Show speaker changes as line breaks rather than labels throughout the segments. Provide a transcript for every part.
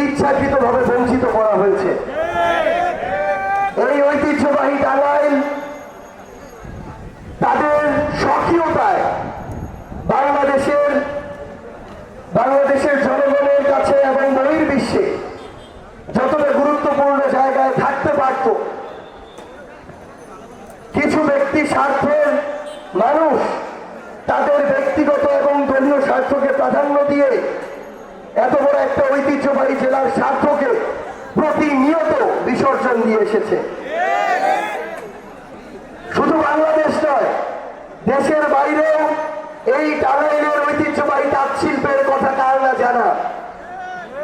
ইচ্ছাকৃতভাবে বঞ্চিত করা হয়েছে। এই ঐতিহ্যবাহী টাঙ্গাইল তাদের স্বকীয়তায় বাংলাদেশের জনগণের কাছে এবং বহির্বিশ্বে যতটা গুরুত্বপূর্ণ জায়গায় থাকতে পারত, কিছু ব্যক্তি স্বার্থের মানুষ তাদের ব্যক্তিগত এবং দলীয় স্বার্থকে প্রাধান্য দিয়ে এত বড় একটা ঐতিহ্যবাহী জেলার স্বার্থকে প্রতিনিয়ত বিসর্জন দিয়ে এসেছে। শুধু বাংলাদেশ নয়, দেশের বাইরেও এই টাঙ্গাইলের ঐতিহ্যবাহী তাঁত শিল্পের কথা কার না জানা,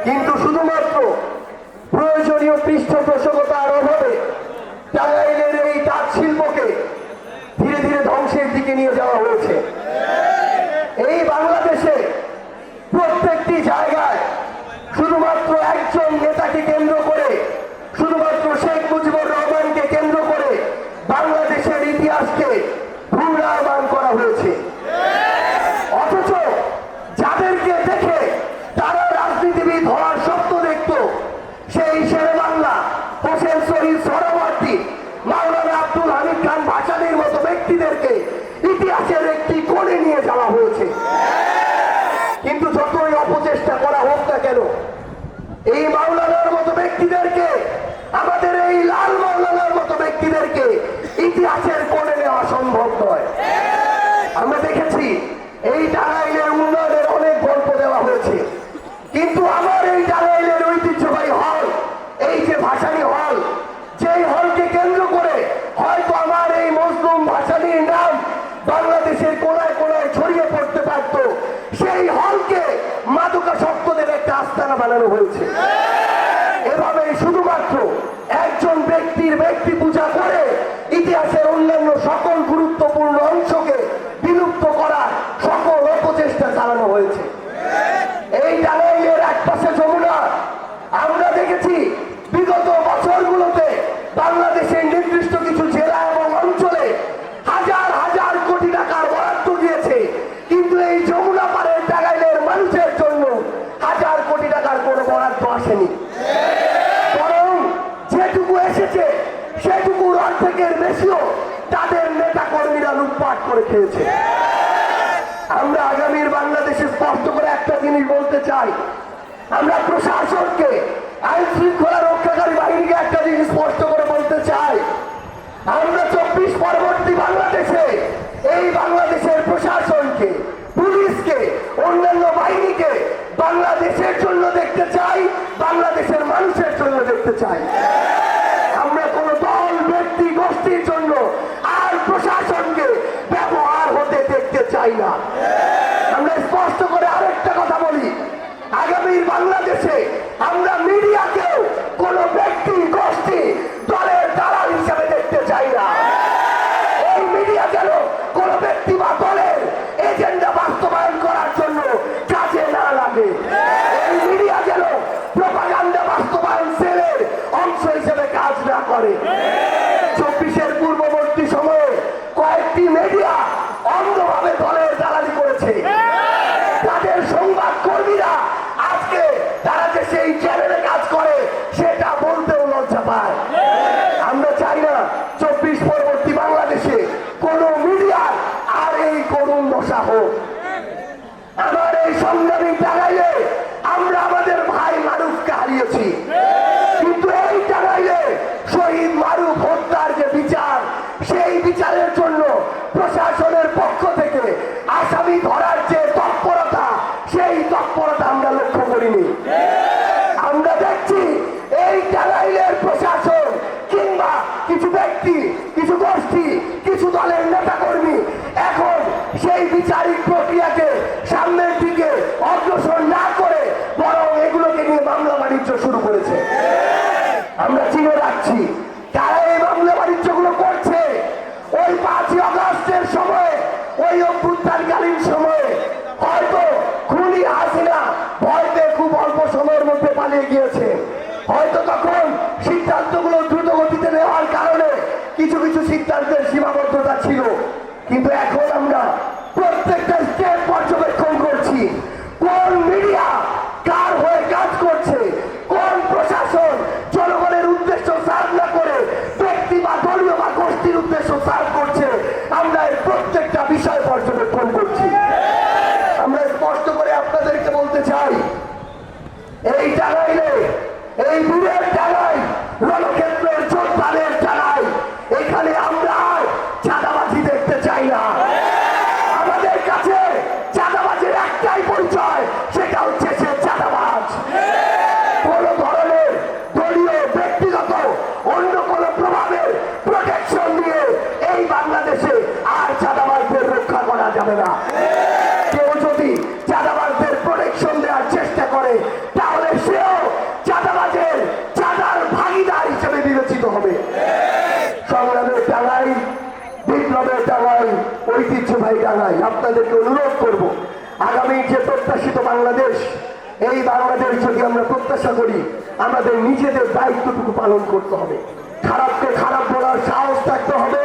কিন্তু শুধুমাত্র প্রয়োজনীয় পৃষ্ঠপোষকতার অভাবে টাঙ্গাইলের এই তাঁত শিল্পকে ধীরে ধীরে ধ্বংসের দিকে নিয়ে যাওয়া হয়েছে। এই বাংলাদেশে প্রত্যেকটি জায়গায় শুধুমাত্র একজন নেতাকে কেন্দ্র করে, শুধুমাত্র শেখ মুজিবুর রহমানকে কেন্দ্র করে বাংলাদেশের ইতিহাসকে পুনর্নির্মাণ করা হয়েছে। অথচ যাদেরকে দেখে তারা রাজনীতিবিদ হওয়ার স্বপ্ন দেখত, সেই শেরে বাংলা হোসেন শহীদ সোহরাওয়ার্দী, মাওলানা আব্দুল হামিদ খান ভাসানীর মতো ব্যক্তিদেরকে ইতিহাসের একটি কোণে নিয়ে যাওয়া হয়েছে। কিন্তু যতই অপচেষ্টা করা হোক না কেন, এই মাওলানার মতো ব্যক্তিদেরকে, আমাদের এই লাল মাওলানার মতো ব্যক্তিদেরকে ইতিহাসের কোণে নেওয়া সম্ভব নয়। আমরা দেখেছি এই টাঙ্গাইলের উন্নয়নের অনেক গল্প দেওয়া হয়েছে, কিন্তু আমার এই টাঙ্গাইলের ঐতিহ্যবাহী হল, এই যে ভাসানী হল, যেই হলকে কেন্দ্র করে হয়তো আমার এই মজলুম ভাসানীর নাম বাংলাদেশের কোনায় কোনায় ছড়িয়ে পড়তে পারত, সেই হলকে মাদকাসক্তদের একটা আস্তানা বানানো হয়েছে। এভাবে শুধুমাত্র একজন ব্যক্তির ব্যক্তি পূজা করে ইতিহাসের অন্যান্য সকল গুরুত্বপূর্ণ অংশকে বিলুপ্ত করার সকল অপচেষ্টা চালানো হয়েছে। এই টাঙ্গাইলের একপাশে যমুনা, আমরা দেখেছি বিগত বছরগুলোতে বাংলাদেশের নির্দিষ্ট কিছু জেলা এবং অঞ্চলে হাজার হাজার কোটি টাকার বরাদ্দ দিয়েছে, কিন্তু এই যমুনা পাড়ের টাঙ্গাইলের মানুষের জন্য হাজার কোটি টাকার কোনো বরাদ্দ আসেনি। বরং যেটুকু এসেছে সেটুকুর অর্ধেকের বেশিও তাদের নেতা কর্মীরা লুটপাট করে খেয়েছে। আমরা আগামীর বাংলাদেশে স্পষ্ট করে একটা জিনিস বলতে চাই, আমরা প্রশাসনকে, আইন শৃঙ্খলা রক্ষাকারী বাহিনীকে একটা জিনিস স্পষ্ট করে বলতে চাই, আমরা 24 পরবর্তী বাংলাদেশে এই বাংলাদেশের প্রশাসনকে, পুলিশকে, অন্যান্য বাহিনীকে বাংলাদেশের জন্য দেখতে চাই, বাংলাদেশের মানুষের জন্য দেখতে চাই। আমরা কোন দল, ব্যক্তি, গোষ্ঠীর জন্য আর প্রশাসনকে ব্যবহার হতে দেখতে চাই না। আমরা স্পষ্ট করে আরেকটা কথা বলি, আগামীর বাংলাদেশে আমরা মিডিয়াকেও কোন ব্যক্তি, গোষ্ঠী, দলের দালাল হিসাবে দেখতে চাই না। এই মিডিয়া যেন কোন ব্যক্তি বা দলের এজেন্ডা বাস্তবায়ন করার জন্য কাজে না লাগে। এই মিডিয়া যেন প্রপাগান্ডা বাস্তবায়ন সেলের অংশ হিসেবে কাজ না করে। 24-এর পূর্ববর্তী সময়ে কয়েকটি মিডিয়া অন্ধভাবে দলের দালালি করেছে। তাদের সংবাদ কর্মীরা আজকে তারা যে সেই চ্যানেলে কাজ করে সেটা বলতেও লজ্জা পায়। আমরা চাই না 24 পরবর্তী বাংলাদেশে কোন মিডিয়ার আর এই করুণ দশা হোক। আমার এই সংগ্রামী টাঙ্গাইলে আমরা আমাদের ভাই মারুফকে হারিয়েছি, কিন্তু এই টাঙ্গাইলে শহীদ মারুফ হত্যার যে বিচার, সেই বিচারের জন্য প্রশাসনের পক্ষ থেকে আসামি ধরার যে তৎপরতা, সেই তৎপরতা আমরা লক্ষ্য করিনি। আমরা দেখছি এই টাঙ্গাইলের প্রশাসন কিংবা কিছু ব্যক্তি, কিছু গোষ্ঠী, কিছু দলের নেতা কর্মী এখন সেই বিচারিক প্রক্রিয়াকে সামনের দিকে অগ্রসর না করে বরং এগুলোকে নিয়ে মামলা বাণিজ্য শুরু করেছে। আমরা চিনে রাখছি কারা এই মামলা বাণিজ্যগুলো করছে। ওই 5ই আগস্টের সময়, ওই অভ্যুত্থানকালীন সময়ে হয়তো খুনি হাসিনা ভয়তে খুব অল্প সময়ের মধ্যে পালিয়ে গিয়েছে। হয়তো তখন সিদ্ধান্তগুলো দ্রুত গতিতে নেওয়ার কারণে কিছু কিছু সিদ্ধান্তের সীমাবদ্ধতা ছিল, কিন্তু এখন আমরা প্রত্যেকটা স্টেপ পর্যবেক্ষণ করছি। কোন মিডিয়া কার হয়ে কাজ করছে, এই বীরের ডাঙায়, রণক্ষেত্রের যোদ্ধাদের ডাঙায় এখানে আমরা আর চাঁদাবাজি দেখতে চাই না। আমাদের কাছে চাঁদাবাজের একটাই পরিচয়, সেটা হচ্ছে সে চাঁদাবাজ। কোন ধরনের দলীয়, ব্যক্তিগত, অন্য কোন প্রভাবের প্রোটেকশন দিয়ে এই বাংলাদেশে আর চাঁদাবাজদের রক্ষা করা যাবে না। কেউ যদি চাঁদাবাজদের প্রোটেকশন দেওয়ার চেষ্টা করে তাহলে সেও চাঁদাবাজের চাঁদার ভাগিদার হিসেবে বিবেচিত হবে। সংগ্রামের ডাঙাই, বিপ্লবের ডাঙাই, ঐতিহ্যবাহী ডাঙাই আপনাদেরকে অনুরোধ করব, আগামী যে প্রত্যাশিত বাংলাদেশ, এই বাংলাদেশ যদি আমরা প্রত্যাশা করি আমাদের নিজেদের দায়িত্বটুকু পালন করতে হবে। খারাপকে খারাপ বলার সাহস থাকতে হবে,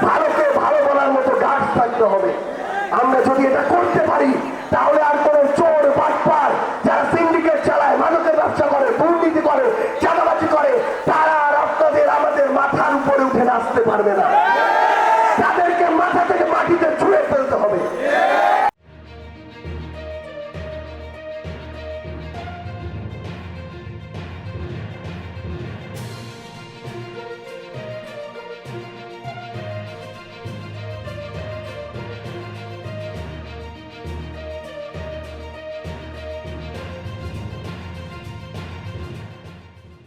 ভালোকে ভালো বলার মতো গাছ থাকতে হবে। আমরা যদি এটা করতে পারি তাহলে আর কোন চোর, বাটপার, যারা সিন্ডিকেট চালায়, মাদকের ব্যবসা করে, দুর্নীতি করে,